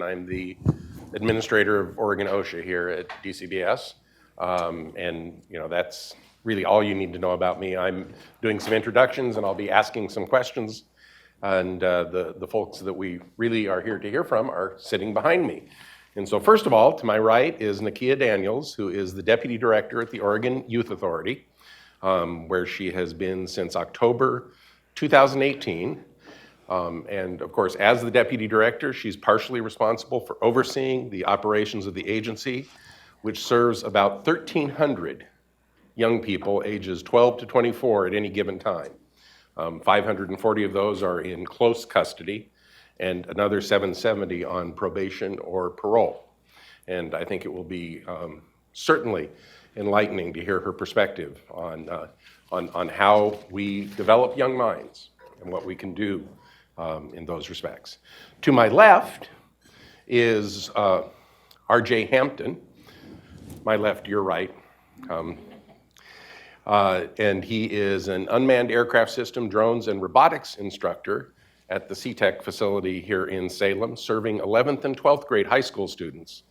I'm the administrator of Oregon OSHA here at DCBS. And that's really all you need to know about me. I'm doing some introductions and I'll be asking some questions. And the folks that we really are here to hear from are sitting behind me. And so first of all, to my right is Nakeia Daniels, who is the Deputy Director at the Oregon Youth Authority, where she has been since October 2018. And of course, as the Deputy Director, she's partially responsible for overseeing the operations of the agency, which serves about 1,300 young people ages 12 to 24 at any given time. 540 of those are in close custody, and another 770 on probation or parole. And I think it will be certainly enlightening to hear her perspective on how we develop young minds and what we can do in those respects. To my left is R.J. Hampton. My left, your right. And he is an unmanned aircraft system, drones, and robotics instructor at the CTEC facility here in Salem, serving 11th and 12th grade high school students.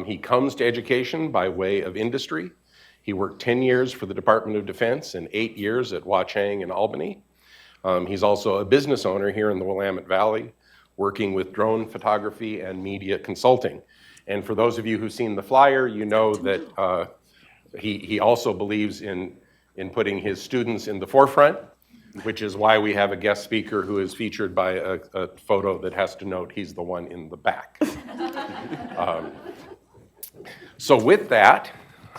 He comes to education by way of industry. He worked 10 years for the Department of Defense and 8 years at Wachang in Albany. He's also a business owner here in the Willamette Valley, working with drone photography and media consulting. And for those of you who've seen the flyer, you know that he also believes in putting his students in the forefront, which is why we have a guest speaker who is featured by a photo that has to note he's the one in the back. So with that,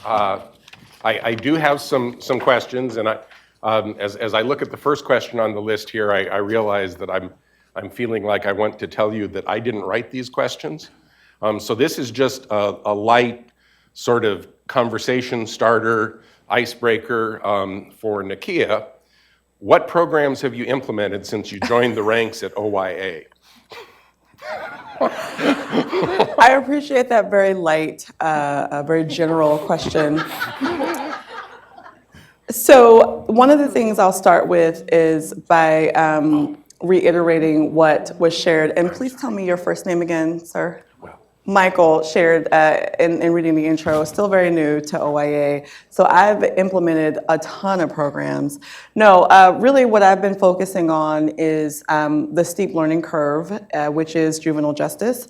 I do have some questions, and as I look at the first question on the list here, I realize that I'm feeling like I want to tell you that I didn't write these questions. So this is just a light sort of conversation starter, icebreaker for Nakeia. What programs have you implemented since you joined the ranks at OYA? I appreciate that very light, very general question. So one of the things I'll start with is by reiterating what was shared. And please tell me your first name again, sir. Michael shared in reading the intro, still very new to OYA. So I've implemented a ton of programs. No, really what I've been focusing on is the steep learning curve, which is juvenile justice.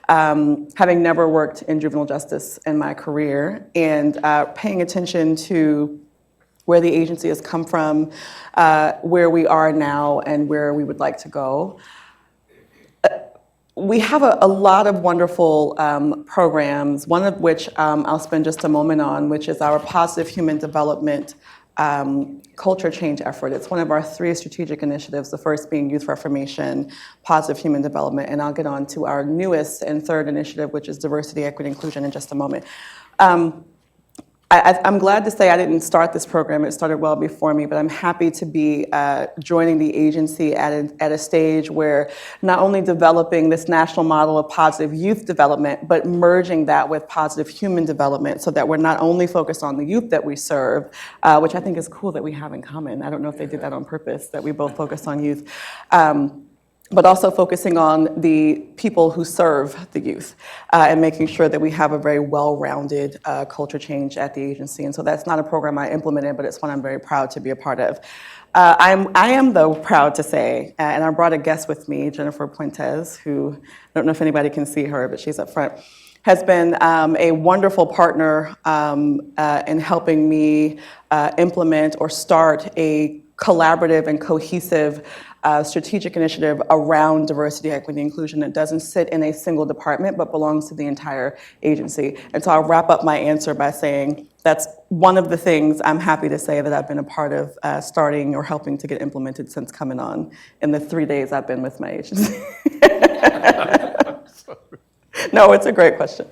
Having never worked in juvenile justice in my career, and paying attention to where the agency has come from, where we are now, and where we would like to go. We have a lot of wonderful programs, one of which I'll spend just a moment on, which is our positive human development culture change effort. It's one of our 3 strategic initiatives, the first being youth reformation, positive human development, and I'll get on to our newest and 3rd initiative, which is diversity, equity, inclusion in just a moment. I'm glad to say I didn't start this program. It started well before me, but I'm happy to be joining the agency at a stage where not only developing this national model of positive youth development, but merging that with positive human development so that we're not only focused on the youth that we serve, which I think is cool that we have in common. I don't know if they did that on purpose, that we both focus on youth. But also focusing on the people who serve the youth and making sure that we have a very well-rounded culture change at the agency. And so that's not a program I implemented, but it's one I'm very proud to be a part of. I am, though, proud to say, and I brought a guest with me, Jennifer Puentes, who, I don't know if anybody can see her, but she's up front, has been a wonderful partner in helping me implement or start a collaborative and cohesive strategic initiative around diversity, equity, and inclusion that doesn't sit in a single department but belongs to the entire agency. And so I'll wrap up my answer by saying that's one of the things I'm happy to say that I've been a part of starting or helping to get implemented since coming on in the 3 days I've been with my agency. No, it's a great question.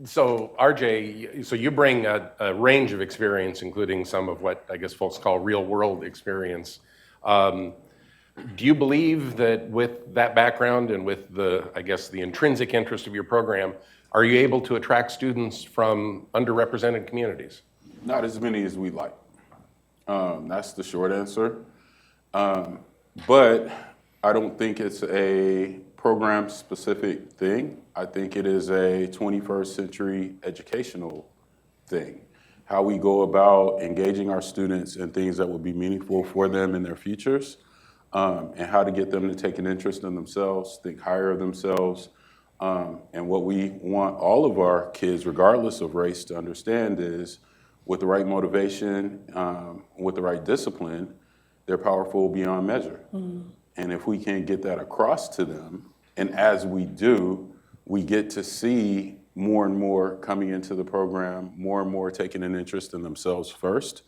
So RJ, so you bring a range of experience, including some of what I guess folks call real world experience. Do you believe that with that background and with the intrinsic interest of your program, are you able to attract students from underrepresented communities? Not as many as we'd like. That's the short answer. But I don't think it's a program-specific thing. I think it is a 21st century educational thing. How we go about engaging our students in things that will be meaningful for them in their futures, and how to get them to take an interest in themselves, think higher of themselves. And what we want all of our kids, regardless of race, to understand is with the right motivation, with the right discipline, they're powerful beyond measure. And if we can get that across to them, and as we do, we get to see more and more coming into the program, more and more taking an interest in themselves first,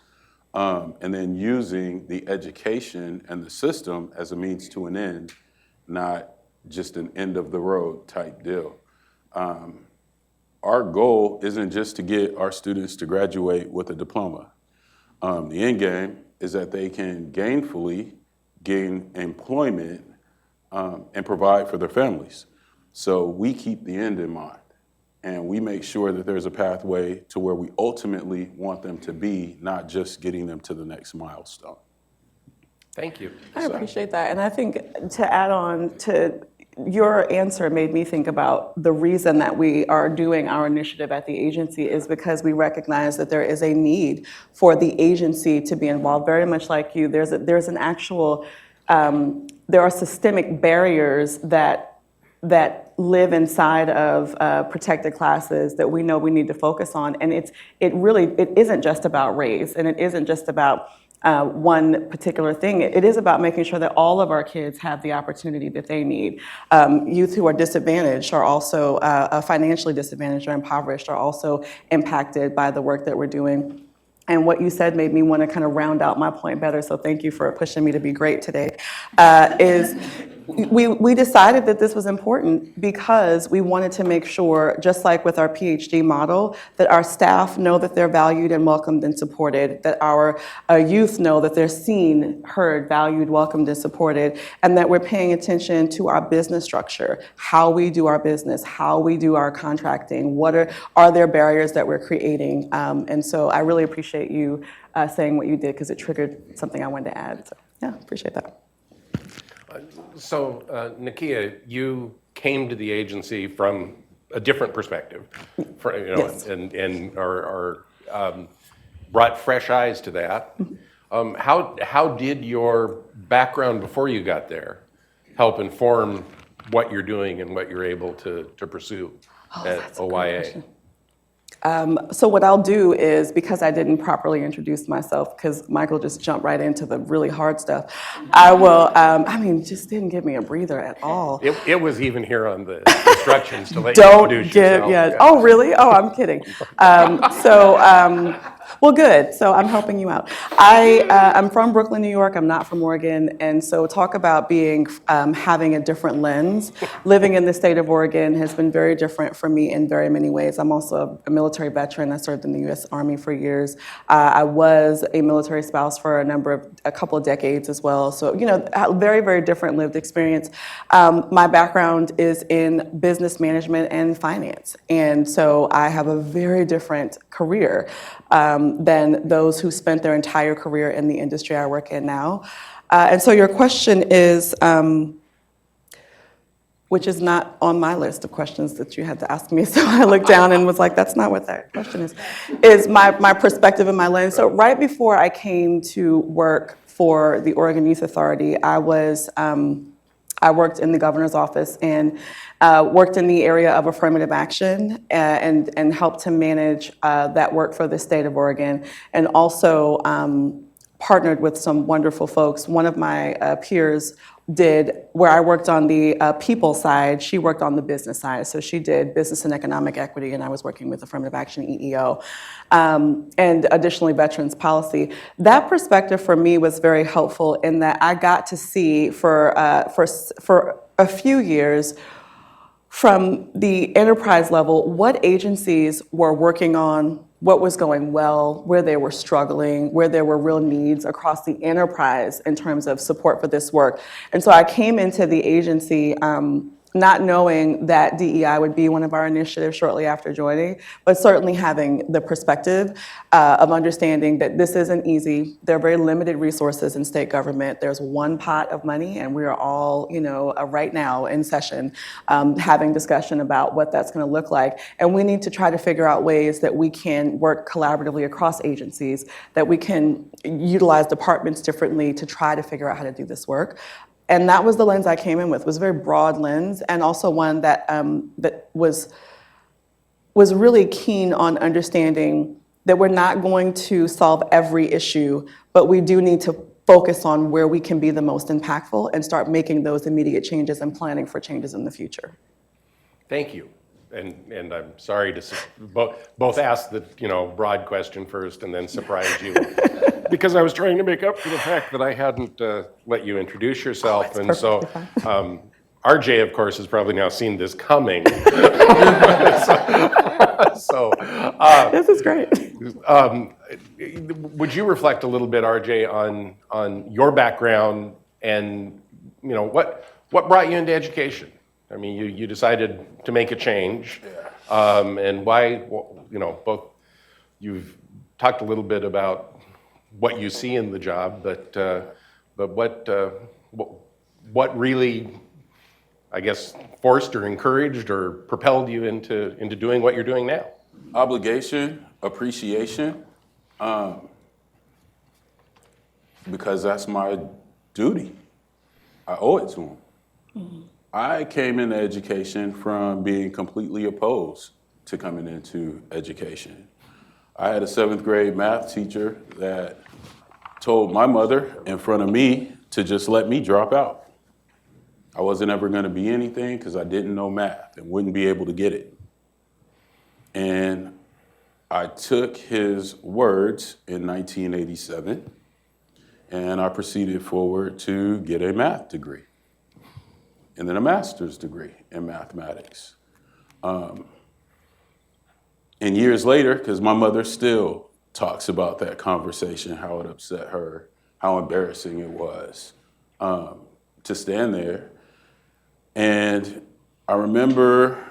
and then using the education and the system as a means to an end, not just an end of the road type deal. Our goal isn't just to get our students to graduate with a diploma. The end game is that they can gainfully gain employment and provide for their families. So we keep the end in mind, and we make sure that there's a pathway to where we ultimately want them to be, not just getting them to the next milestone. Thank you. I appreciate that. And I think to add on to your answer made me think about the reason that we are doing our initiative at the agency is because we recognize that there is a need for the agency to be involved. Very much like you, there's an actual, there are systemic barriers that live inside of protected classes that we know we need to focus on. And it isn't just about race, and it isn't just about one particular thing. It is about making sure that all of our kids have the opportunity that they need. Youth who are disadvantaged are also financially disadvantaged or impoverished are also impacted by the work that we're doing. And what you said made me want to kind of round out my point better, so thank you for pushing me to be great today, is we decided that this was important because we wanted to make sure, just like with our PhD model, that our staff know that they're valued and welcomed and supported, that our youth know that they're seen, heard, valued, welcomed, and supported, and that we're paying attention to our business structure, how we do our business, how we do our contracting, what are there barriers that we're creating, and so I really appreciate you saying what you did because it triggered something I wanted to add. So yeah, appreciate that. So, Nakeia, you came to the agency from a different perspective, Yes. and are brought fresh eyes to that. How did your background before you got there help inform what you're doing and what you're able to pursue at OYA? So what I'll do is, because I didn't properly introduce myself, because Michael just jumped right into the really hard stuff, I will, just didn't give me a breather at all. It was even here on the instructions to let you introduce yourself. Yeah. Oh, really? Oh, I'm kidding. Well, good. So I'm helping you out. I'm from Brooklyn, New York. I'm not from Oregon. And so talk about having a different lens. Living in the state of Oregon has been very different for me in very many ways. I'm also a military veteran. I served in the U.S. Army for years. I was a military spouse for a couple of decades as well. So, very, very different lived experience. My background is in business management and finance. And so I have a very different career than those who spent their entire career in the industry I work in now. And so your question is, which is not on my list of questions that you had to ask me, so I looked down and was like, that's not what that question is my perspective and my lens. So right before I came to work for the Oregon Youth Authority, I worked in the governor's office and worked in the area of affirmative action and helped to manage that work for the state of Oregon, and also partnered with some wonderful folks. One of my peers where I worked on the people side, she worked on the business side. So she did business and economic equity, and I was working with affirmative action EEO, and additionally veterans policy. That perspective for me was very helpful in that I got to see for a few years from the enterprise level what agencies were working on, what was going well, where they were struggling, where there were real needs across the enterprise in terms of support for this work. And so I came into the agency not knowing that DEI would be one of our initiatives shortly after joining, but certainly having the perspective of understanding that this isn't easy. There are very limited resources in state government. There's one pot of money, and we are all, right now in session having discussion about what that's going to look like. And we need to try to figure out ways that we can work collaboratively across agencies, that we can utilize departments differently to try to figure out how to do this work. And that was the lens I came in with, was a very broad lens, and also one that that was really keen on understanding that we're not going to solve every issue, but we do need to focus on where we can be the most impactful and start making those immediate changes and planning for changes in the future. Thank you. And I'm sorry to both ask the broad question first and then surprise you because I was trying to make up for the fact that I hadn't let you introduce yourself. Oh, and so RJ, of course, has probably now seen this coming. so This is great. Would you reflect a little bit, RJ, on your background and what brought you into education? I mean, you decided to make a change, and why? Both you've talked a little bit about what you see in the job, but what really, I guess, forced or encouraged or propelled you into doing what you're doing now? Obligation, appreciation, because that's my duty. I owe it to them. Mm-hmm. I came into education from being completely opposed to coming into education. I had a 7th grade math teacher that told my mother in front of me to just let me drop out. I wasn't ever going to be anything because I didn't know math and wouldn't be able to get it. And I took his words in 1987 and I proceeded forward to get a math degree and then a master's degree in mathematics. And years later, because my mother still talks about that conversation, how it upset her, how embarrassing it was to stand there. And I remember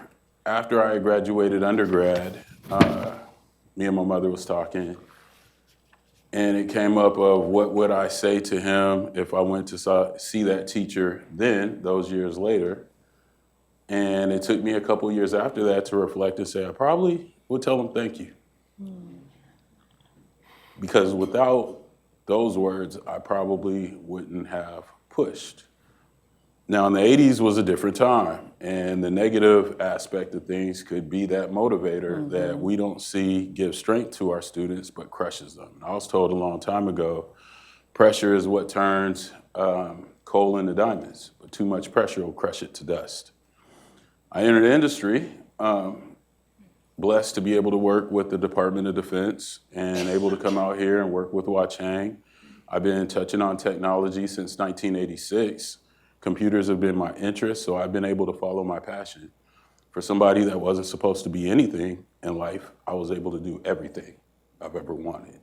after I graduated undergrad, me and my mother was talking, and it came up of what would I say to him if I went to see that teacher then, those years later. And it took me a couple years after that to reflect and say, I probably would tell him thank you. Because without those words, I probably wouldn't have pushed. Now, in the 80s was a different time, and the negative aspect of things could be that motivator that we don't see give strength to our students, but crushes them. I was told a long time ago, pressure is what turns coal into diamonds, but too much pressure will crush it to dust. I entered the industry, blessed to be able to work with the Department of Defense and able to come out here and work with Wachang. I've been touching on technology since 1986. Computers have been my interest, so I've been able to follow my passion. For somebody that wasn't supposed to be anything in life, I was able to do everything I've ever wanted.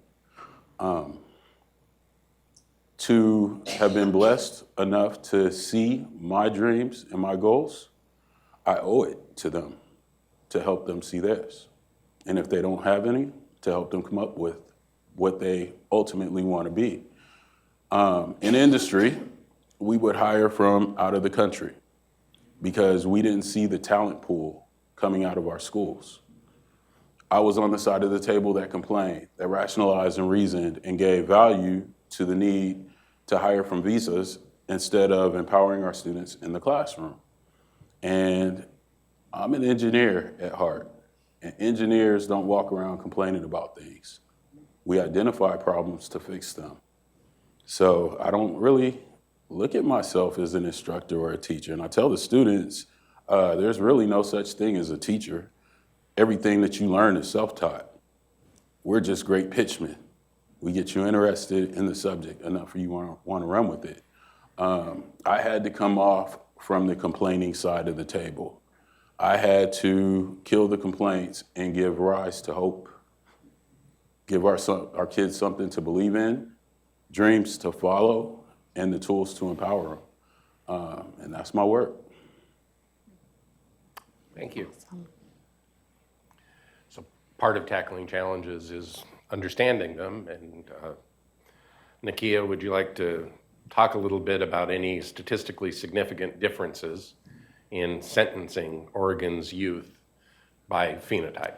To have been blessed enough to see my dreams and my goals, I owe it to them to help them see theirs. And if they don't have any, to help them come up with what they ultimately want to be. In industry, we would hire from out of the country because we didn't see the talent pool coming out of our schools. I was on the side of the table that complained, that rationalized and reasoned and gave value to the need to hire from visas instead of empowering our students in the classroom. And I'm an engineer at heart, and engineers don't walk around complaining about things. We identify problems to fix them. So I don't really look at myself as an instructor or a teacher. And I tell the students, there's really no such thing as a teacher. Everything that you learn is self-taught. We're just great pitchmen. We get you interested in the subject enough for you want to run with it. I had to come off from the complaining side of the table. I had to kill the complaints and give rise to hope. Give our kids something to believe in, dreams to follow, and the tools to empower them. And that's my work. Thank you. So part of tackling challenges is understanding them. And Nakeia, would you like to talk a little bit about any statistically significant differences in sentencing Oregon's youth by phenotype?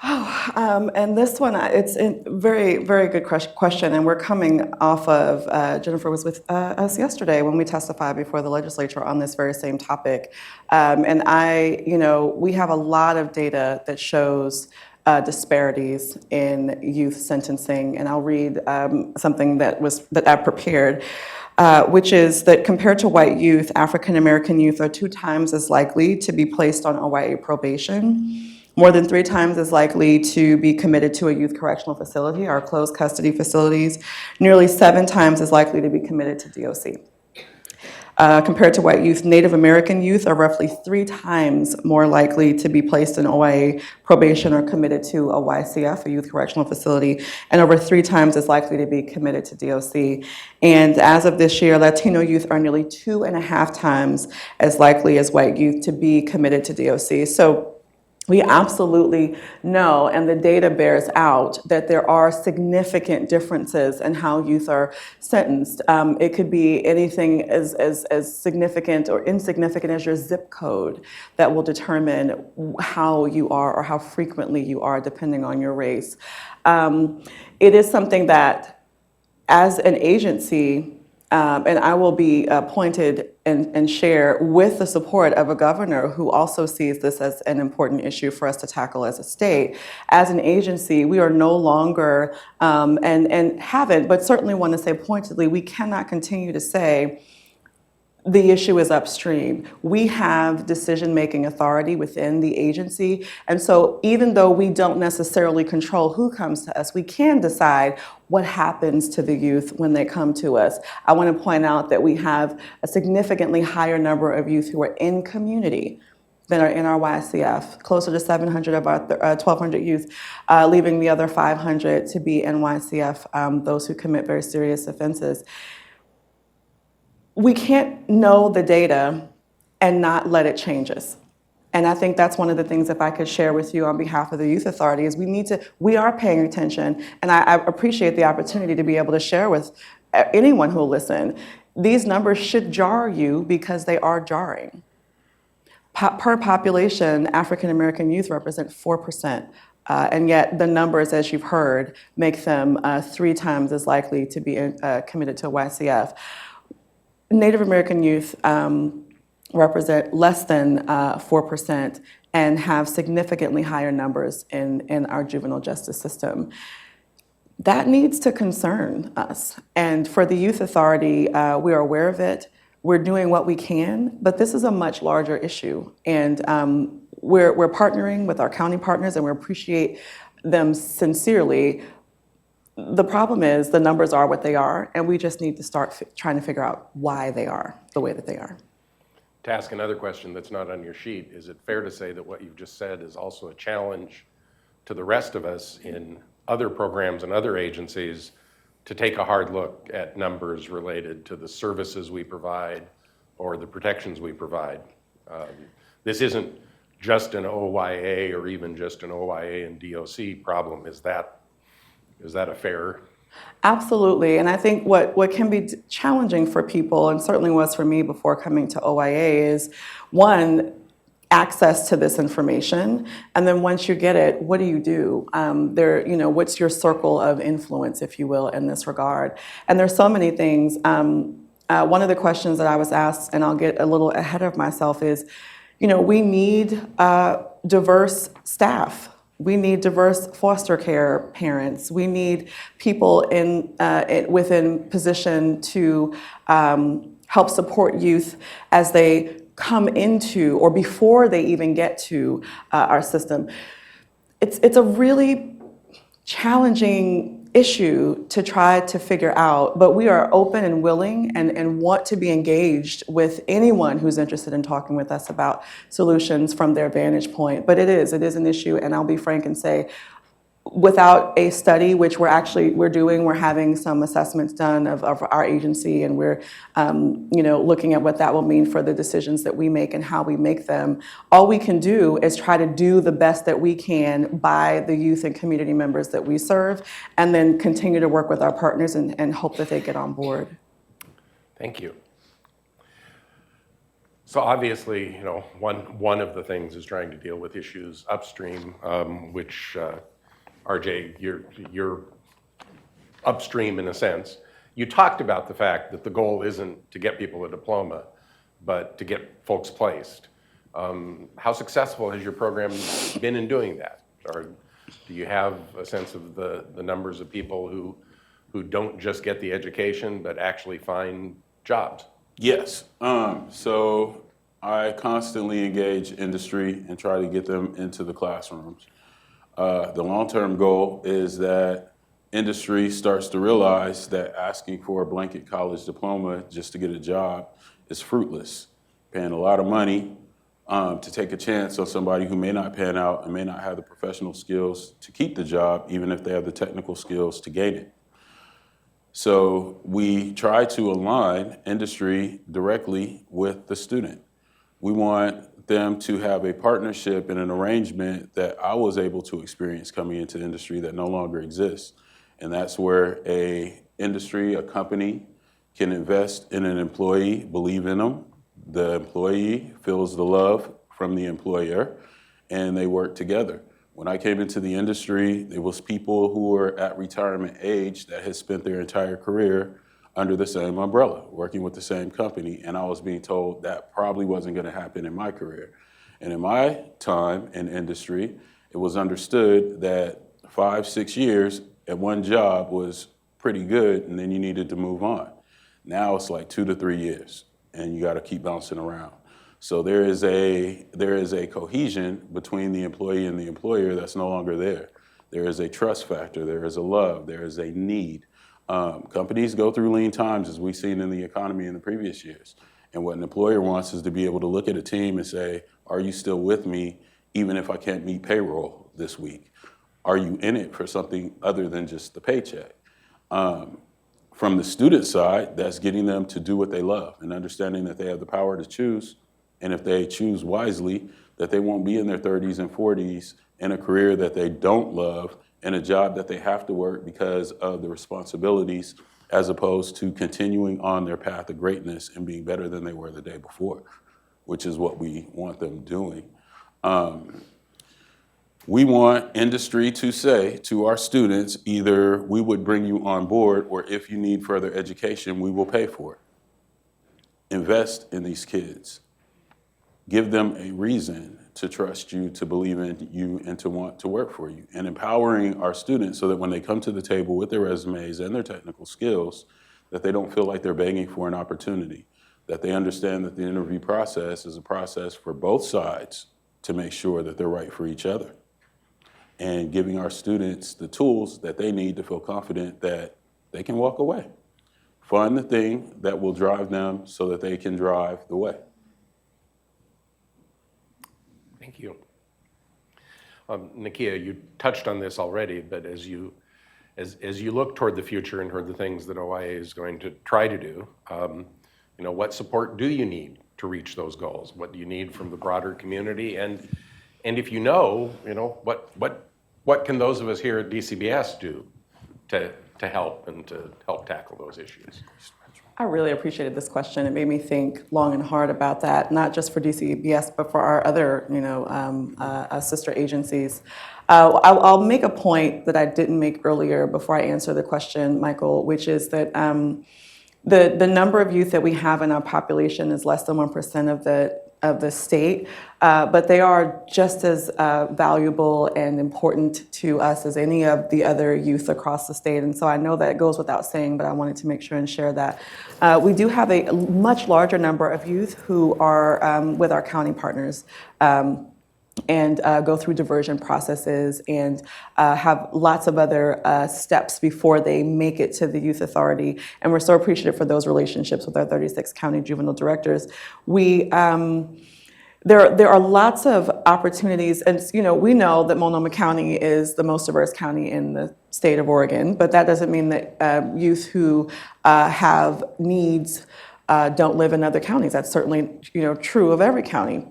And this one, it's a very, very good question. And we're coming off of, Jennifer was with us yesterday when we testified before the legislature on this very same topic. And we have a lot of data that shows disparities in youth sentencing. And I'll read something that I prepared. Which is that compared to white youth, African American youth are 2 times as likely to be placed on OYA probation, more than 3 times as likely to be committed to a youth correctional facility, our closed custody facilities, nearly 7 times as likely to be committed to DOC. Compared to white youth, Native American youth are roughly 3 times more likely to be placed in OYA probation or committed to a YCF, a youth correctional facility, and over 3 times as likely to be committed to DOC. And as of this year, Latino youth are nearly 2.5 times as likely as white youth to be committed to DOC. So we absolutely know, and the data bears out, that there are significant differences in how youth are sentenced. It could be anything as significant or insignificant as your zip code that will determine how you are or how frequently you are, depending on your race. It is something that, as an agency, and I will be appointed and share with the support of a governor who also sees this as an important issue for us to tackle as a state. As an agency, we are no longer, and haven't, but certainly want to say pointedly, we cannot continue to say, the issue is upstream. We have decision-making authority within the agency, and so even though we don't necessarily control who comes to us, we can decide what happens to the youth when they come to us. I want to point out that we have a significantly higher number of youth who are in community than are in our YCF, closer to 700 of our 1,200 youth, leaving the other 500 to be in YCF, those who commit very serious offenses. We can't know the data and not let it change us. And I think that's one of the things, if I could share with you on behalf of the Youth Authority, is we are paying attention, and I appreciate the opportunity to be able to share with anyone who will listen. These numbers should jar you because they are jarring. Per population, African American youth represent 4%. And yet the numbers, as you've heard, make them 3 times as likely to be committed to a YCF. Native American youth represent less than 4% and have significantly higher numbers in our juvenile justice system. That needs to concern us. And for the Youth Authority, we are aware of it. We're doing what we can, but this is a much larger issue. And we're partnering with our county partners, and we appreciate them sincerely. The problem is the numbers are what they are, and we just need to start trying to figure out why they are the way that they are. To ask another question that's not on your sheet, is it fair to say that what you've just said is also a challenge to the rest of us in other programs and other agencies to take a hard look at numbers related to the services we provide or the protections we provide? This isn't just an OYA or even just an OYA and DOC problem. Is that a fair? Absolutely, and I think what can be challenging for people, and certainly was for me before coming to OYA, is one, access to this information, and then once you get it, what do you do? What's your circle of influence, if you will, in this regard? And there's so many things. One of the questions that I was asked, and I'll get a little ahead of myself, is, we need diverse staff. We need diverse foster care parents. We need people within position to help support youth as they come into or before they even get to our system. It's a really challenging issue to try to figure out, but we are open and willing and want to be engaged with anyone who's interested in talking with us about solutions from their vantage point. But it is an issue, and I'll be frank and say, without a study, which we're having some assessments done of our agency, and we're looking at what that will mean for the decisions that we make and how we make them. All we can do is try to do the best that we can by the youth and community members that we serve, and then continue to work with our partners and hope that they get on board. Thank you. So obviously, one of the things is trying to deal with issues upstream, which RJ, you're upstream in a sense. You talked about the fact that the goal isn't to get people a diploma, but to get folks placed. How successful has your program been in doing that? Or do you have a sense of the numbers of people who don't just get the education, but actually find jobs? Yes. So I constantly engage industry and try to get them into the classrooms. The long-term goal is that industry starts to realize that asking for a blanket college diploma just to get a job is fruitless. Paying a lot of money to take a chance on somebody who may not pan out and may not have the professional skills to keep the job, even if they have the technical skills to gain it. So we try to align industry directly with the student. We want them to have a partnership and an arrangement that I was able to experience coming into the industry that no longer exists. And that's where a company can invest in an employee, believe in them. The employee feels the love from the employer, and they work together. When I came into the industry, there was people who were at retirement age that had spent their entire career under the same umbrella, working with the same company, and I was being told that probably wasn't going to happen in my career. And in my time in industry, it was understood that 5-6 years at one job was pretty good, and then you needed to move on. Now it's like 2 to 3 years, and you got to keep bouncing around. So there is a cohesion between the employee and the employer that's no longer there. There is a trust factor, there is a love, there is a need. Companies go through lean times, as we've seen in the economy in the previous years. And what an employer wants is to be able to look at a team and say, are you still with me even if I can't meet payroll this week? Are you in it for something other than just the paycheck? From the student side, that's getting them to do what they love and understanding that they have the power to choose. And if they choose wisely, that they won't be in their 30s and 40s in a career that they don't love, in a job that they have to work because of the responsibilities, as opposed to continuing on their path of greatness and being better than they were the day before, which is what we want them doing. We want industry to say to our students, either we would bring you on board, or if you need further education, we will pay for it. Invest in these kids. Give them a reason to trust you, to believe in you, and to want to work for you. And empowering our students so that when they come to the table with their resumes and their technical skills, that they don't feel like they're begging for an opportunity, that they understand that the interview process is a process for both sides to make sure that they're right for each other. And giving our students the tools that they need to feel confident that they can walk away. Find the thing that will drive them so that they can drive the way. Thank you. Nakeia, you touched on this already, but as you look toward the future and toward the things that OIA is going to try to do, what support do you need to reach those goals? What do you need from the broader community? And if what can those of us here at DCBS do to help and to help tackle those issues? I really appreciated this question. It made me think long and hard about that, not just for DCBS, but for our other, sister agencies. I'll make a point that I didn't make earlier before I answer the question, Michael, which is that the number of youth that we have in our population is less than 1% of the state, but they are just as valuable and important to us as any of the other youth across the state. And so I know that goes without saying, but I wanted to make sure and share that. We do have a much larger number of youth who are with our county partners and go through diversion processes and have lots of other steps before they make it to the youth authority. And we're so appreciative for those relationships with our 36 county juvenile directors. There are lots of opportunities, and we know that Multnomah County is the most diverse county in the state of Oregon, but that doesn't mean that youth who have needs don't live in other counties. That's certainly true of every county.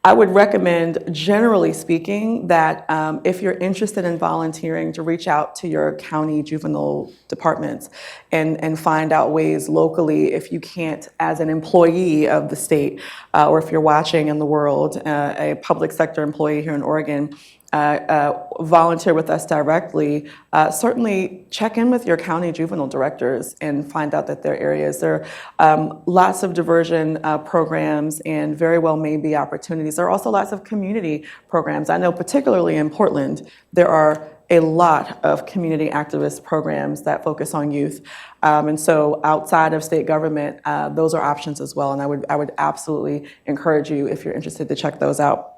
I would recommend, generally speaking, that if you're interested in volunteering, to reach out to your county juvenile departments and find out ways locally, if you can't, as an employee of the state, or if you're watching in the world, a public sector employee here in Oregon, volunteer with us directly. Certainly check in with your county juvenile directors and find out that there are areas. There are lots of diversion programs and very well may be opportunities. There are also lots of community programs. I know particularly in Portland, there are a lot of community activist programs that focus on youth. And so outside of state government, those are options as well. And I would absolutely encourage you, if you're interested, to check those out.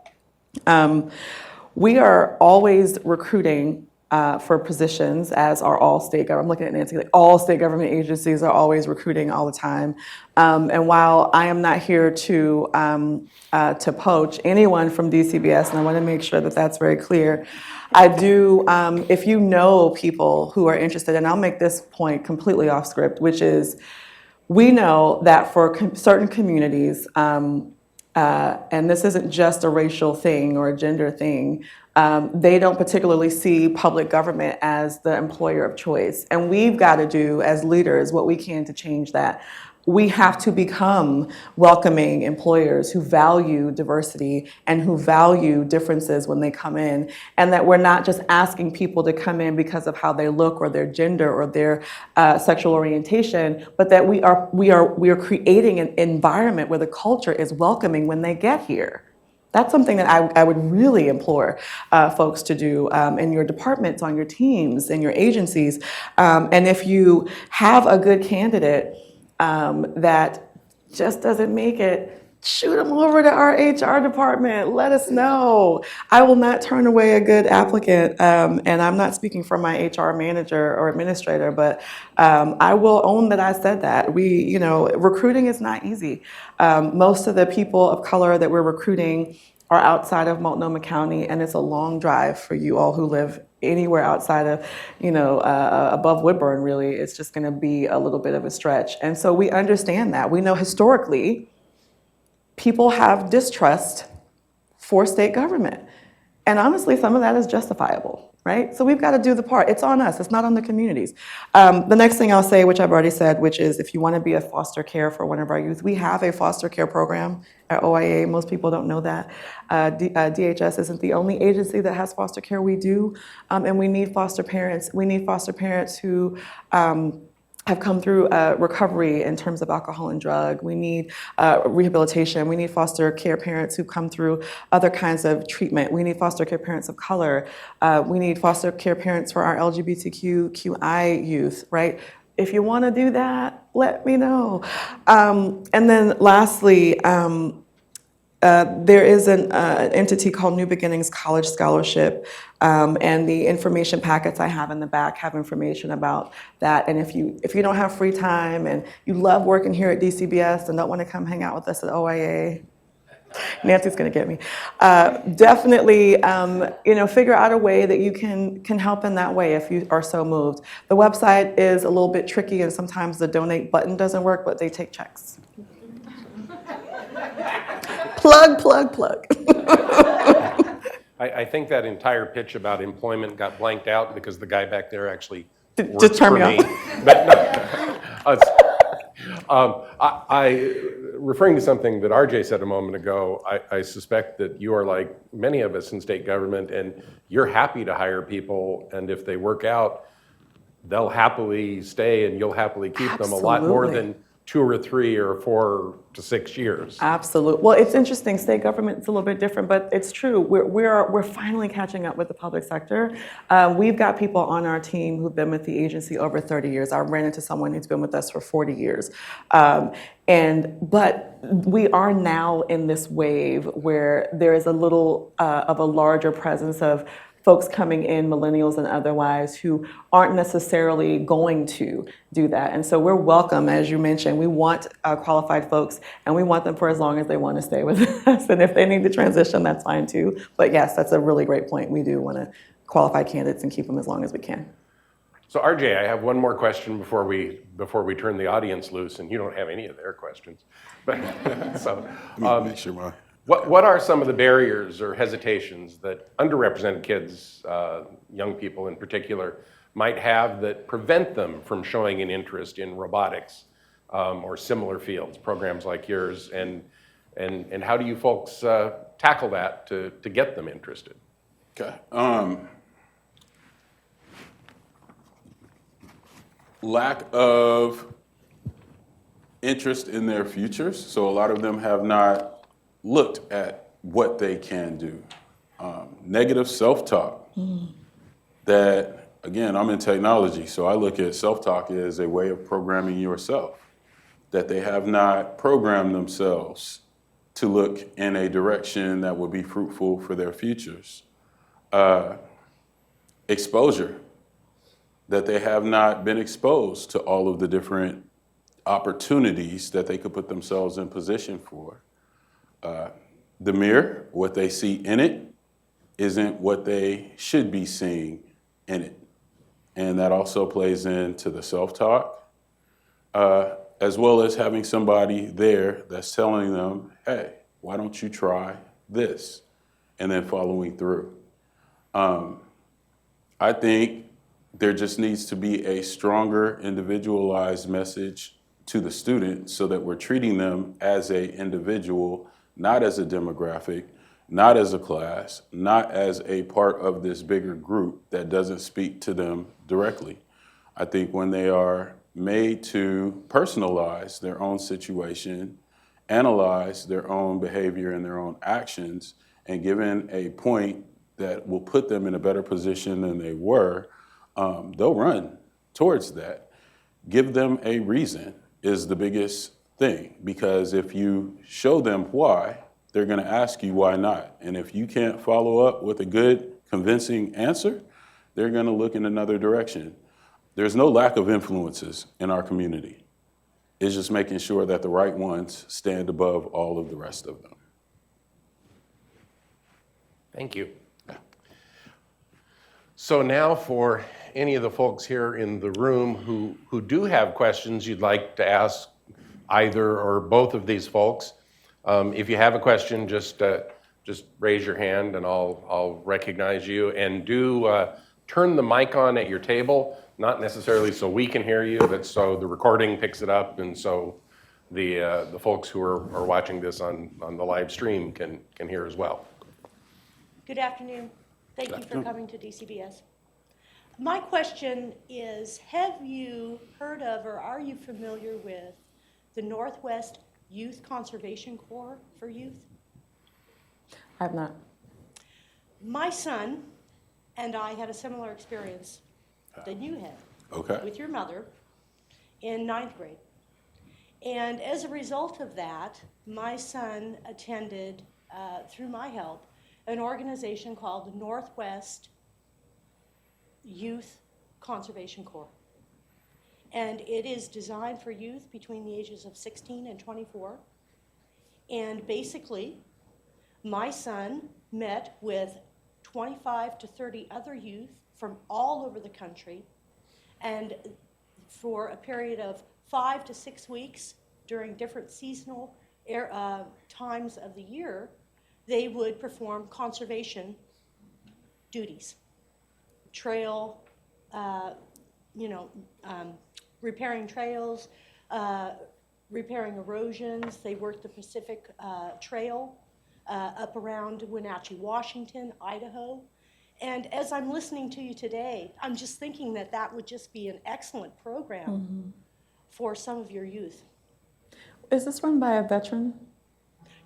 We are always recruiting for positions, as are all state government. I'm looking at Nancy, like all state government agencies are always recruiting all the time. And while I am not here to poach anyone from DCBS, and I want to make sure that that's very clear, I do, if you know people who are interested, and I'll make this point completely off script, which is, we know that for certain communities, and this isn't just a racial thing or a gender thing, they don't particularly see public government as the employer of choice. And we've got to do, as leaders, what we can to change that. We have to become welcoming employers who value diversity and who value differences when they come in, and that we're not just asking people to come in because of how they look or their gender or their sexual orientation, but that we are creating an environment where the culture is welcoming when they get here. That's something that I would really implore folks to do in your departments, on your teams, in your agencies. And if you have a good candidate that just doesn't make it, shoot them over to our HR department. Let us know. I will not turn away a good applicant, and I'm not speaking for my HR manager or administrator, but I will own that I said that. Recruiting is not easy. Most of the people of color that we're recruiting are outside of Multnomah County, and it's a long drive for you all who live anywhere outside of, above Woodburn, really. It's just going to be a little bit of a stretch. And so we understand that. We know historically people have distrust for state government. And honestly, some of that is justifiable, right? So we've got to do the part. It's on us. It's not on the communities. The next thing I'll say, which I've already said, which is if you want to be a foster care for one of our youth, we have a foster care program at OIA. Most people don't know that. DHS isn't the only agency that has foster care. We do, and we need foster parents. We need foster parents who have come through recovery in terms of alcohol and drug. We need rehabilitation. We need foster care parents who come through other kinds of treatment. We need foster care parents of color. We need foster care parents for our LGBTQI youth, right? If you want to do that, let me know. And then lastly, there is an entity called New Beginnings College Scholarship, and the information packets I have in the back have information about that. And if you don't have free time and you love working here at DCBS and don't want to come hang out with us at OIA, Nancy's going to get me. Definitely, figure out a way that you can help in that way if you are so moved. The website is a little bit tricky, and sometimes the donate button doesn't work, but they take checks. Plug. I think that entire pitch about employment got blanked out because the guy back there actually Just works turn for me me. off. But I referring to something that RJ said a moment ago, I suspect that you are like many of us in state government, and you're happy to hire people, and if they work out, they'll happily stay and you'll happily keep them a lot more than 2 or 3 or 4 to 6 years. Absolutely. Well, it's interesting. State government's a little bit different, but it's true. We're finally catching up with the public sector. We've got people on our team who've been with the agency over 30 years. I ran into someone who's been with us for 40 years. But we are now in this wave where there is a little of a larger presence of folks coming in, millennials and otherwise, who aren't necessarily going to do that. And so we're welcome, as you mentioned. We want qualified folks, and we want them for as long as they want to stay with us. And if they need to transition, that's fine too. But yes, that's a really great point. We do want to qualify candidates and keep them as long as we can. So RJ, I have one more question before we turn the audience loose, and you don't have any of their questions. But so, Make sure my what are some of the barriers or hesitations that underrepresented kids, young people in particular, might have that prevent them from showing an interest in robotics or similar fields, programs like yours, and how do you folks tackle that to get them interested? Okay. Lack of interest in their futures. So a lot of them have not looked at what they can do. Negative self-talk. That, again, I'm in technology, so I look at self-talk as a way of programming yourself. That they have not programmed themselves to look in a direction that would be fruitful for their futures. Exposure. That they have not been exposed to all of the different opportunities that they could put themselves in position for. The mirror, what they see in it, isn't what they should be seeing in it. And that also plays into the self-talk, as well as having somebody there that's telling them, hey, why don't you try this? And then following through. I think there just needs to be a stronger individualized message to the student so that we're treating them as an individual, not as a demographic, not as a class, not as a part of this bigger group that doesn't speak to them directly. I think when they are made to personalize their own situation, analyze their own behavior and their own actions, and given a point that will put them in a better position than they were, they'll run towards that. Give them a reason is the biggest thing, because if you show them why, they're going to ask you why not. And if you can't follow up with a good, convincing answer, they're going to look in another direction. There's no lack of influences in our community. It's just making sure that the right ones stand above all of the rest of them. Thank you. So now for any of the folks here in the room who do have questions you'd like to ask either or both of these folks, if you have a question, just raise your hand and I'll recognize you. And do turn the mic on at your table, not necessarily so we can hear you, but so the recording picks it up and so the folks who are watching this on the live stream can hear as well. Good afternoon. Thank you for coming to DCBS. My question is, have you heard of or are you familiar with the Northwest Youth Conservation Corps for Youth? I have not. My son and I had a similar experience than you had with your mother in 9th grade. And as a result of that, my son attended, through my help, an organization called the Northwest Youth Conservation Corps. And it is designed for youth between the ages of 16 and 24. And basically, my son met with 25 to 30 other youth from all over the country. And for a period of 5 to 6 weeks during different seasonal times of the year, they would perform conservation duties, trail, repairing trails, repairing erosions. They worked the Pacific Trail up around Wenatchee, Washington, Idaho. And as I'm listening to you today, I'm just thinking that that would just be an excellent program for some of your youth. Is this run by a veteran?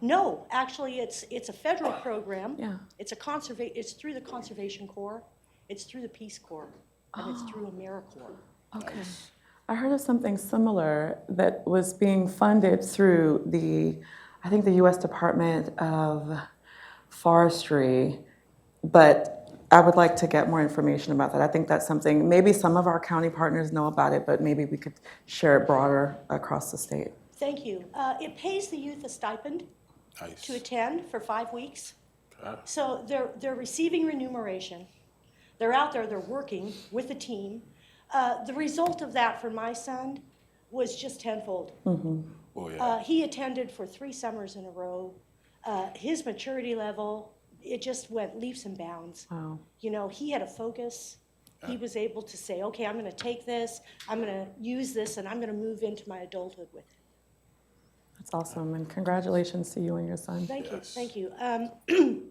No, actually, it's a federal program. Yeah. It's it's through the Conservation Corps, it's through the Peace Corps, and it's through AmeriCorps. Okay. I heard of something similar that was being funded through I think the U.S. Department of Forestry, but I would like to get more information about that. I think that's something, maybe some of our county partners know about it, but maybe we could share it broader across the state. Thank you. It pays the youth a stipend Nice. to attend for 5 weeks. Okay. So they're receiving remuneration. They're out there, they're working with the team. The result of that for my son was just tenfold. Oh, yeah. He attended for 3 summers in a row. His maturity level, it just went leaps and bounds. Wow. You know, he had a focus. He was able to say, okay, I'm going to take this, I'm going to use this, and I'm going to move into my adulthood with it. That's awesome, and congratulations to you and your son. Thank you, Yes. thank you.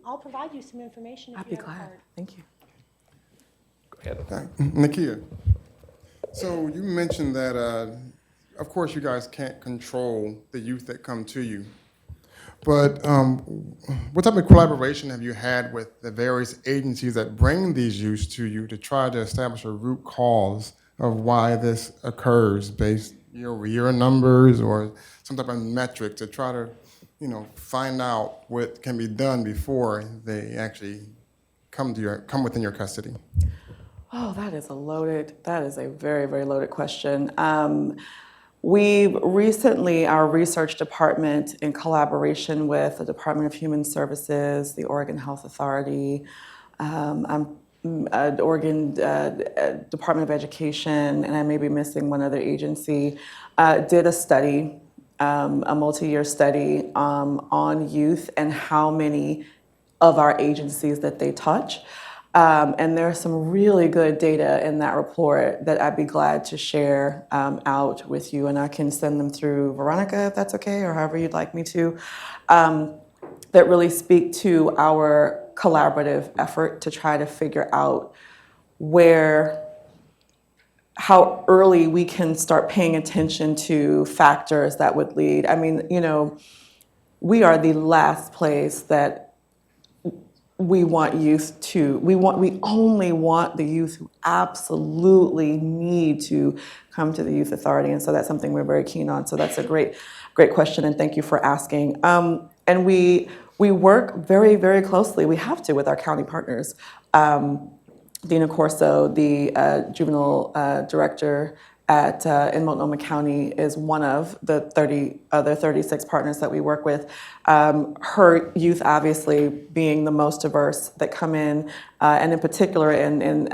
I'll provide you some information if I'd you be have a glad. card. Thank you. Go ahead. Nakeia, so you mentioned that, of course, you guys can't control the youth that come to you, but what type of collaboration have you had with the various agencies that bring these youth to you to try to establish a root cause of why this occurs based year-over-year numbers or some type of metric to try to, find out what can be done before they actually come within your custody? Oh, that is a very, very loaded question. We've recently, our research department, in collaboration with the Department of Human Services, the Oregon Health Authority, Oregon Department of Education, and I may be missing one other agency, did a study, a multi-year study on youth and how many of our agencies that they touch. And there's some really good data in that report that I'd be glad to share out with you, and I can send them through Veronica if that's okay, or however you'd like me to, that really speak to our collaborative effort to try to figure out how early we can start paying attention to factors that would lead. I mean, we are the last place that we want youth to, we only want the youth who absolutely need to come to the Youth Authority. And so that's something we're very keen on. So that's a great question, and thank you for asking. And we work very, very closely, we have to, with our county partners. Dina Corso, the juvenile director in Multnomah County, is one of the 36 partners that we work with. Her youth obviously being the most diverse that come in, and in particular in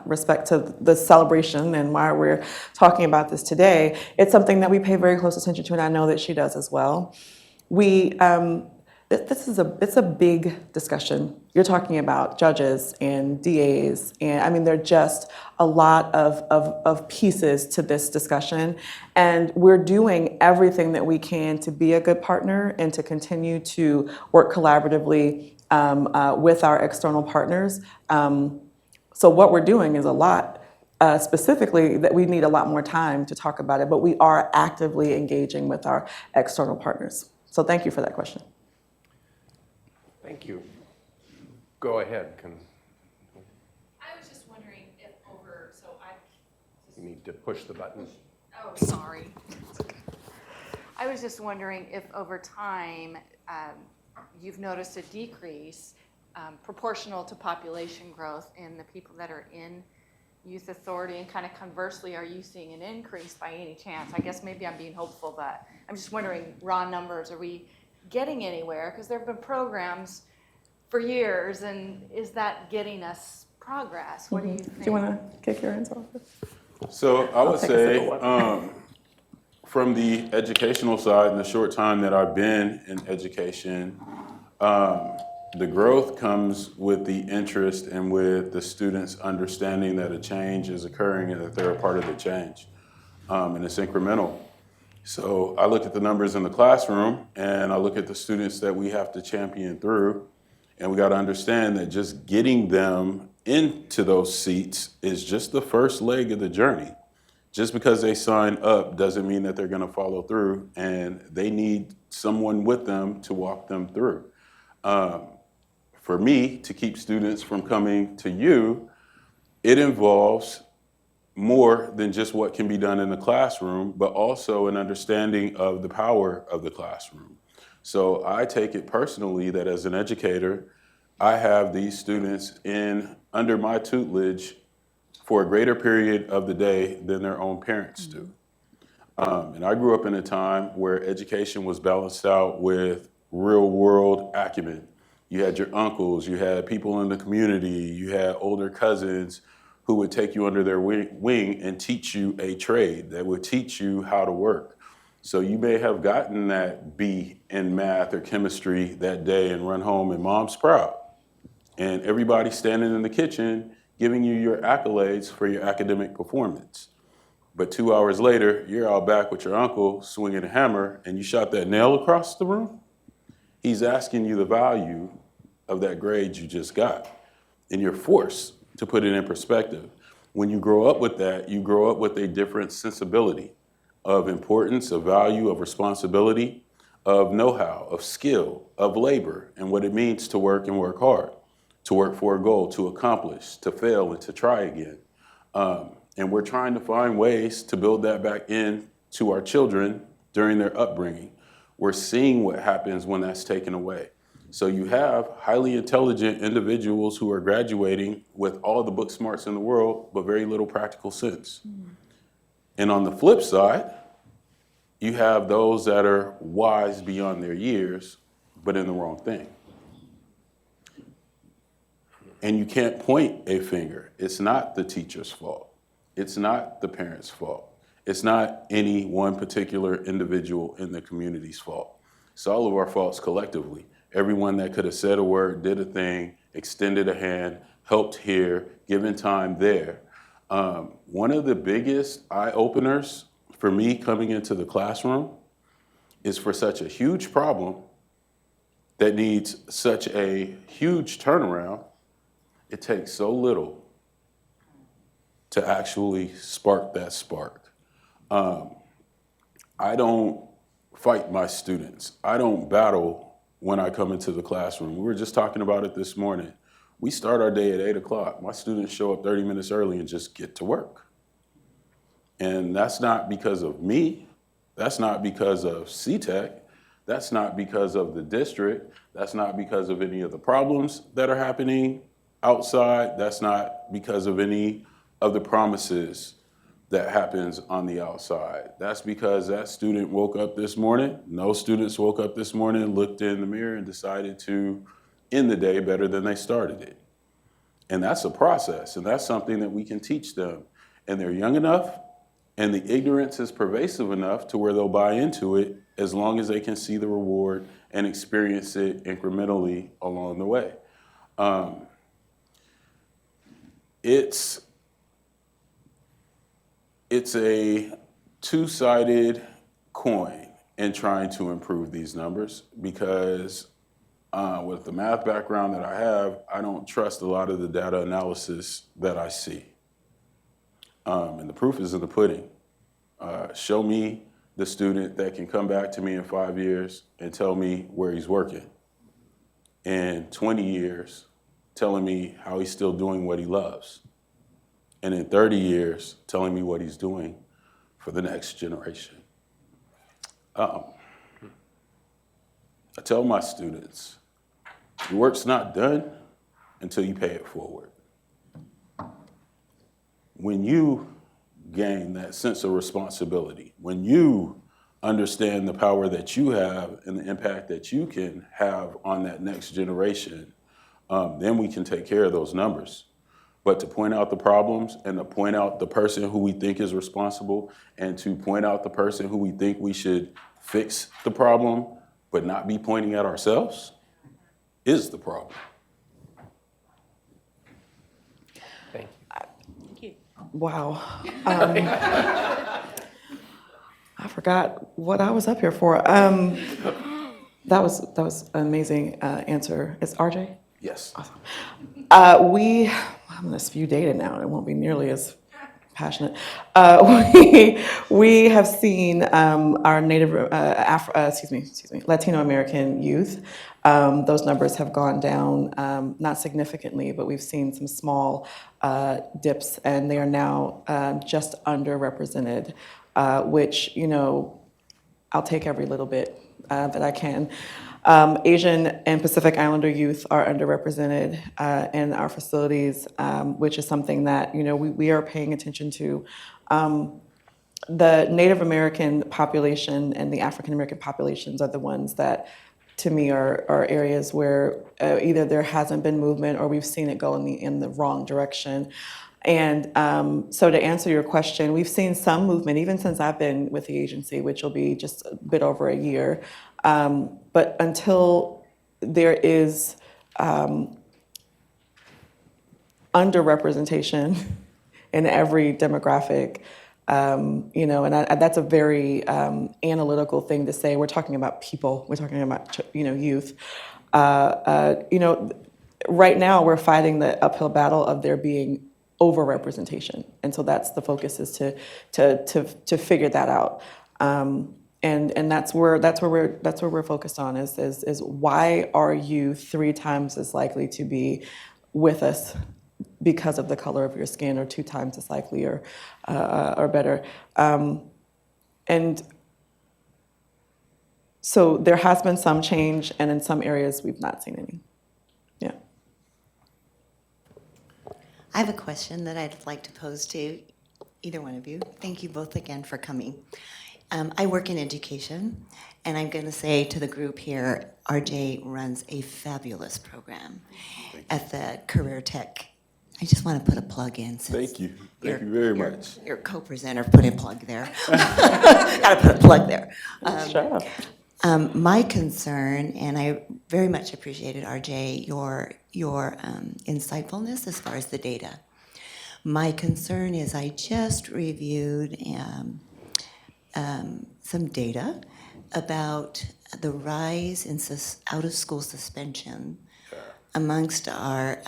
respect to the celebration and why we're talking about this today, it's something that we pay very close attention to, and I know that she does as well. It's a big discussion. You're talking about judges and DAs, and I mean, there are just a lot of pieces to this discussion, and we're doing everything that we can to be a good partner and to continue to work collaboratively with our external partners. So what we're doing is a lot. Specifically, that we need a lot more time to talk about it, but we are actively engaging with our external partners. So thank you for that question. Thank you. Go ahead. I was just wondering if You need to push the button. oh, sorry. I was just wondering if over time you've noticed a decrease proportional to population growth in the people that are in Youth Authority, and kind of conversely, are you seeing an increase by any chance? I guess maybe I'm being hopeful, but I'm just wondering, raw numbers, are we getting anywhere? Because there have been programs for years, and is that getting us progress? What do you think? Do you want to kick your hands off? So I would take a sip of say, water. from the educational side, in the short time that I've been in education, the growth comes with the interest and with the students understanding that a change is occurring and that they're a part of the change, and it's incremental. So I look at the numbers in the classroom, and I look at the students that we have to champion through, and we got to understand that just getting them into those seats is just the first leg of the journey. Just because they sign up doesn't mean that they're going to follow through, and they need someone with them to walk them through. For me, to keep students from coming to you, it involves more than just what can be done in the classroom, but also an understanding of the power of the classroom. So I take it personally that as an educator, I have these students under my tutelage for a greater period of the day than their own parents do. And I grew up in a time where education was balanced out with real world acumen. You had your uncles, you had people in the community, you had older cousins who would take you under their wing and teach you a trade, that would teach you how to work. So you may have gotten that B in math or chemistry that day and run home and mom's proud. And everybody standing in the kitchen giving you your accolades for your academic performance. But 2 hours later, you're out back with your uncle swinging a hammer and you shot that nail across the room. He's asking you the value of that grade you just got. And you're forced to put it in perspective. When you grow up with that, you grow up with a different sensibility of importance, of value, of responsibility, of know-how, of skill, of labor, and what it means to work and work hard, to work for a goal, to accomplish, to fail, and to try again. And we're trying to find ways to build that back in to our children during their upbringing. We're seeing what happens when that's taken away. So you have highly intelligent individuals who are graduating with all the book smarts in the world, but very little practical sense. And on the flip side, you have those that are wise beyond their years, but in the wrong thing. And you can't point a finger. It's not the teacher's fault. It's not the parents' fault. It's not any one particular individual in the community's fault. It's all of our faults collectively. Everyone that could have said a word, did a thing, extended a hand, helped here, given time there. One of the biggest eye-openers for me coming into the classroom is for such a huge problem that needs such a huge turnaround, it takes so little to actually spark that spark. I don't fight my students. I don't battle when I come into the classroom. We were just talking about it this morning. We start our day at 8 o'clock. My students show up 30 minutes early and just get to work. And that's not because of me. That's not because of CTEC. That's not because of the district. That's not because of any of the problems that are happening outside. That's not because of any of the promises that happens on the outside. That's because that student woke up this morning. No students woke up this morning, looked in the mirror and decided to end the day better than they started it. And that's a process, and that's something that we can teach them. And they're young enough, and the ignorance is pervasive enough to where they'll buy into it as long as they can see the reward and experience it incrementally along the way. It's a two-sided coin in trying to improve these numbers because with the math background that I have, I don't trust a lot of the data analysis that I see. And the proof is in the pudding. Show me the student that can come back to me in 5 years and tell me where he's working. In 20 years, telling me how he's still doing what he loves. And in 30 years, telling me what he's doing for the next generation. I tell my students, your work's not done until you pay it forward. When you gain that sense of responsibility, when you understand the power that you have and the impact that you can have on that next generation, then we can take care of those numbers. But to point out the problems and to point out the person who we think is responsible and to point out the person who we think we should fix the problem but not be pointing at ourselves is the problem. Thank Thank you. Wow. I forgot what I was up here for. That was an amazing answer. It's RJ? Yes. I'm going to spew data now. It won't be nearly as passionate. We have seen our Native, Latino American youth. Those numbers have gone down, not significantly, but we've seen some small dips, and they are now just underrepresented, which, I'll take every little bit that I can. Asian and Pacific Islander youth are underrepresented in our facilities, which is something that we are paying attention to. The Native American population and the African American populations are the ones that, to me, are areas where either there hasn't been movement or we've seen it go in the wrong direction. And so to answer your question, we've seen some movement even since I've been with the agency, which will be just a bit over a year. But until there is underrepresentation in every demographic, and that's a very analytical thing to say. We're talking about people. We're talking about youth. Right now we're fighting the uphill battle of there being overrepresentation, and so that's the focus, is to figure that out. And that's where we're focused on is why are you 3 times as likely to be with us because of the color of your skin, or 2 times as likely or better. And so there has been some change, and in some areas we've not seen any. Yeah. I have a question that I'd like to pose to either one of you. Thank you both again for coming. I work in education, and I'm going to say to the group here, RJ runs a fabulous program at the Career Tech. I just want to put a plug in. Thank you. Thank you very much. Your co-presenter put a plug there. Got to put a plug there. Sure. My concern, and I very much appreciated, RJ, your insightfulness as far as the data. My concern is I just reviewed some data about the rise in out-of-school suspension amongst our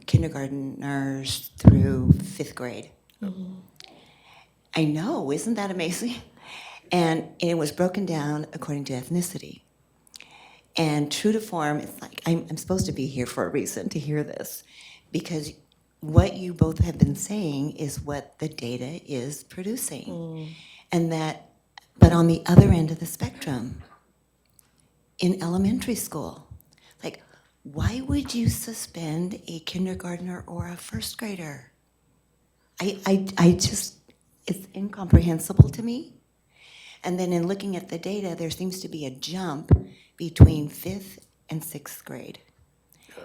kindergartners through 5th grade. Mm-hmm. I know, isn't that amazing? And it was broken down according to ethnicity. And true to form, it's like, I'm supposed to be here for a reason to hear this, because what you both have been saying is what the data is producing. And that, but on the other end of the spectrum, in elementary school, like, why would you suspend a kindergartner or a 1st grader? I just, it's incomprehensible to me. And then in looking at the data, there seems to be a jump between 5th and 6th grade.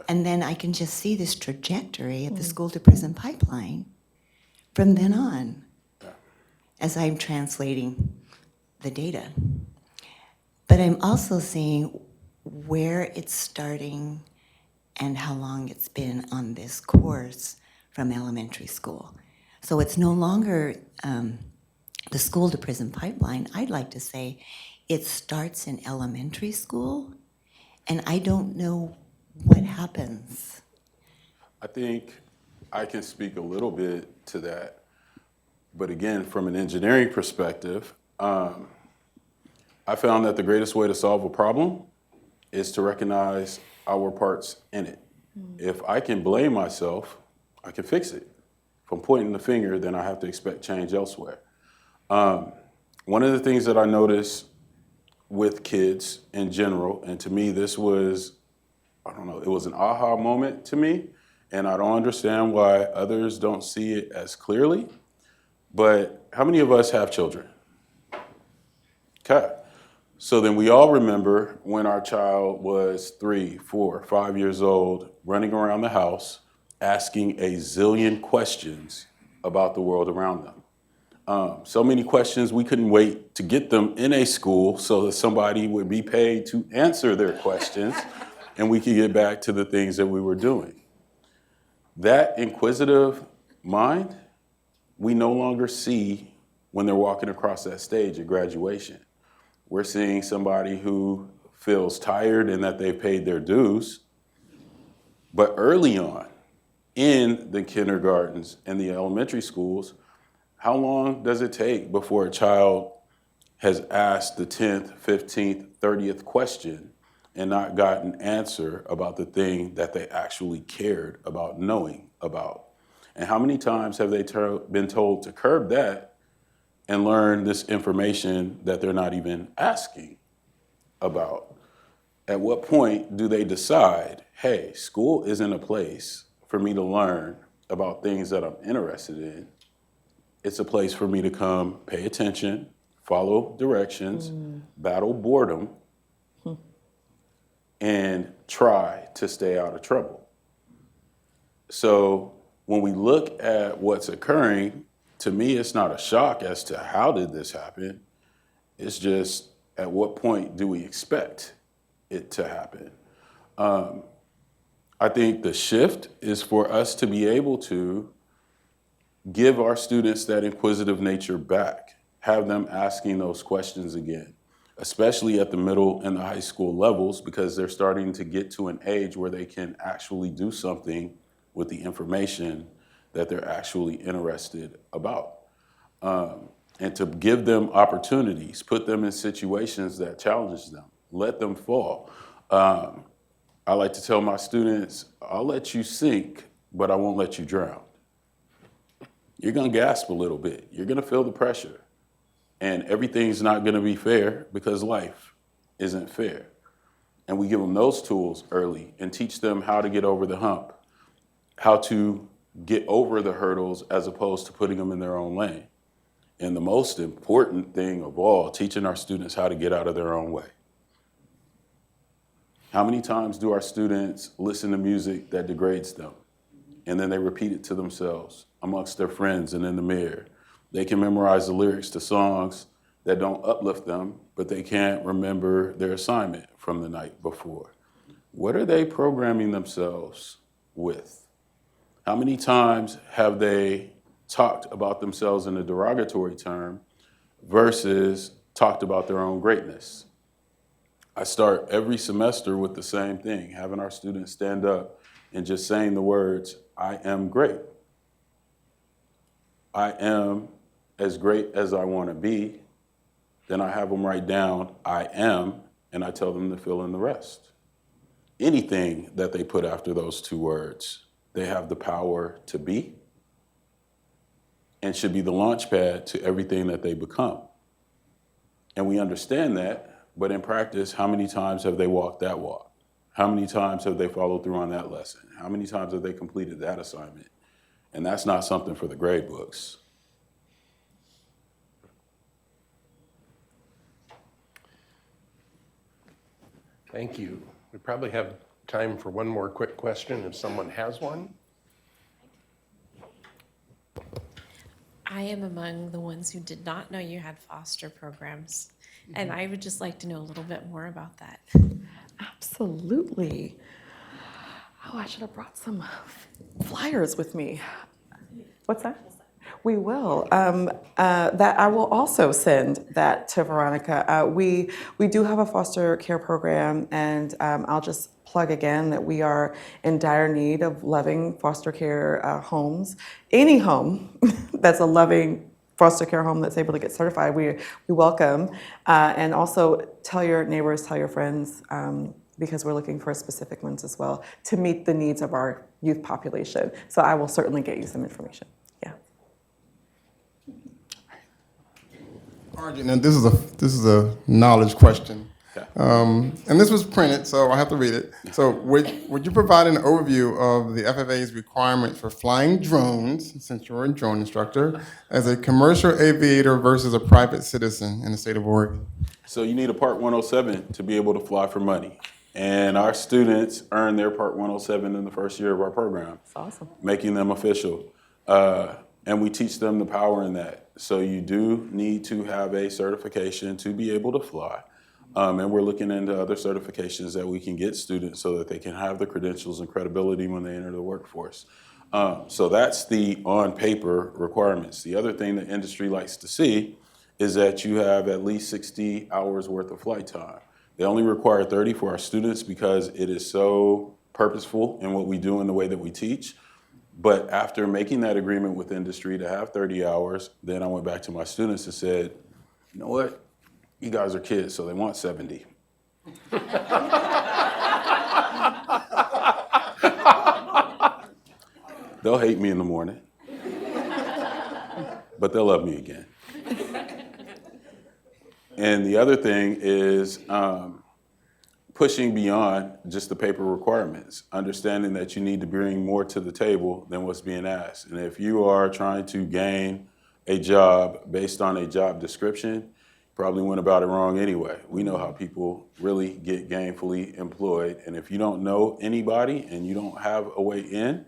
And then I can just see this trajectory of the school to prison pipeline from then on as I'm translating the data. But I'm also seeing where it's starting and how long it's been on this course from elementary school. So it's no longer the school to prison pipeline. I'd like to say it starts in elementary school, and I don't know what happens. I think I can speak a little bit to that. But again, from an engineering perspective, I found that the greatest way to solve a problem is to recognize our parts in it. If I can blame myself, I can fix it. If I'm pointing the finger, then I have to expect change elsewhere. One of the things that I noticed with kids in general, and to me this was, I don't know, it was an aha moment to me, and I don't understand why others don't see it as clearly, but how many of us have children? Okay. So then we all remember when our child was 3, 4, 5 years old, running around the house, asking a zillion questions about the world around them. So many questions, we couldn't wait to get them in a school so that somebody would be paid to answer their questions and we could get back to the things that we were doing. That inquisitive mind, we no longer see when they're walking across that stage at graduation. We're seeing somebody who feels tired and that they've paid their dues. But early on, in the kindergartens and the elementary schools, how long does it take before a child has asked the 10th, 15th, 30th question and not gotten an answer about the thing that they actually cared about knowing about? And how many times have they been told to curb that and learn this information that they're not even asking about? At what point do they decide, hey, school isn't a place for me to learn about things that I'm interested in. It's a place for me to come pay attention, follow directions, battle boredom, and try to stay out of trouble. So when we look at what's occurring, to me, it's not a shock as to how did this happen. It's just at what point do we expect it to happen? I think the shift is for us to be able to give our students that inquisitive nature back, have them asking those questions again, especially at the middle and the high school levels, because they're starting to get to an age where they can actually do something with the information that they're actually interested about. And to give them opportunities, put them in situations that challenge them, let them fall. I like to tell my students, I'll let you sink, but I won't let you drown. You're gonna gasp a little bit. You're gonna feel the pressure. And everything's not gonna be fair because life isn't fair. And we give them those tools early and teach them how to get over the hump, how to get over the hurdles as opposed to putting them in their own lane. And the most important thing of all, teaching our students how to get out of their own way. How many times do our students listen to music that degrades them? And then they repeat it to themselves amongst their friends and in the mirror. They can memorize the lyrics to songs that don't uplift them, but they can't remember their assignment from the night before. What are they programming themselves with? How many times have they talked about themselves in a derogatory term versus talked about their own greatness? I start every semester with the same thing, having our students stand up and just saying the words, I am great. I am as great as I want to be. Then I have them write down, I am, and I tell them to fill in the rest. Anything that they put after those two words, they have the power to be and should be the launch pad to everything that they become. And we understand that. But in practice, how many times have they walked that walk? How many times have they followed through on that lesson? How many times have they completed that assignment? And that's not something for the grade books. Thank you. We probably have time for one more quick question if someone has one. I am among the ones who did not know you had foster programs, and I would just like to know a little bit more about that. Absolutely. Oh, I should have brought some flyers with me. What's that? We will. That I will also send that to Veronica. We do have a foster care program, and I'll just plug again that we are in dire need of loving foster care homes. Any home that's a loving foster care home that's able to get certified, we welcome. And also tell your neighbors, tell your friends, because we're looking for specific ones as well to meet the needs of our youth population. So I will certainly get you some information. Yeah. Arjun, and this is a knowledge question. And this was printed, so I have to read it. So would you provide an overview of the FFA's requirements for flying drones, since you're a drone instructor, as a commercial aviator versus a private citizen in the state of Oregon? So you need a Part 107 to be able to fly for money. And our students earn their Part 107 in the first year of our program. That's awesome. Making them official. And we teach them the power in that. So you do need to have a certification to be able to fly. And we're looking into other certifications that we can get students so that they can have the credentials and credibility when they enter the workforce. So that's the on-paper requirements. The other thing the industry likes to see is that you have at least 60 hours worth of flight time. They only require 30 for our students because it is so purposeful in what we do and the way that we teach. But after making that agreement with industry to have 30 hours, then I went back to my students and said, you know what? You guys are kids, so they want 70. They'll hate me in the morning, but they'll love me again. And the other thing is pushing beyond just the paper requirements, understanding that you need to bring more to the table than what's being asked. And if you are trying to gain a job based on a job description, you probably went about it wrong anyway. We know how people really get gainfully employed. And if you don't know anybody and you don't have a way in,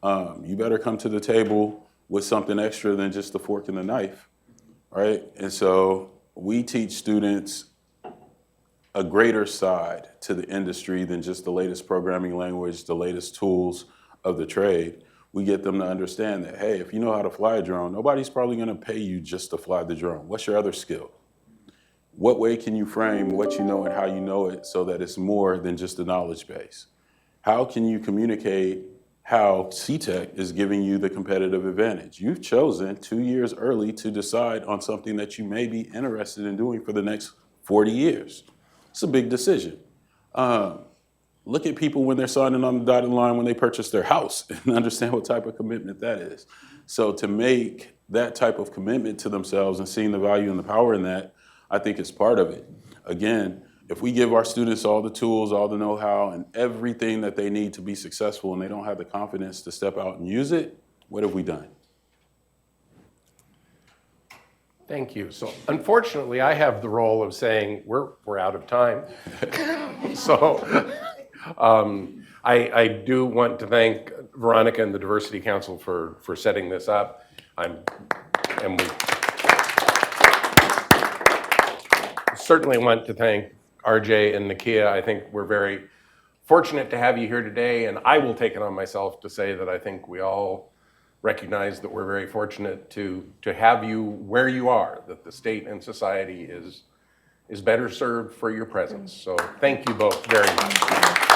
you better come to the table with something extra than just the fork and the knife, right? And so we teach students a greater side to the industry than just the latest programming language, the latest tools of the trade. We get them to understand that, hey, if you know how to fly a drone, nobody's probably gonna pay you just to fly the drone. What's your other skill? What way can you frame what you know and how you know it so that it's more than just a knowledge base? How can you communicate how CTEC is giving you the competitive advantage? You've chosen 2 years early to decide on something that you may be interested in doing for the next 40 years. It's a big decision. Look at people when they're signing on the dotted line when they purchase their house and understand what type of commitment that is. So to make that type of commitment to themselves and seeing the value and the power in that, I think is part of it. Again, if we give our students all the tools, all the know-how, and everything that they need to be successful and they don't have the confidence to step out and use it, what have we done? Thank you. So unfortunately, I have the role of saying we're out of time. So I do want to thank Veronica and the Diversity Council for setting this up. And we certainly want to thank RJ and Nakeia. I think we're very fortunate to have you here today, and I will take it on myself to say that I think we all recognize that we're very fortunate to have you where you are, that the state and society is better served for your presence. So thank you both very much.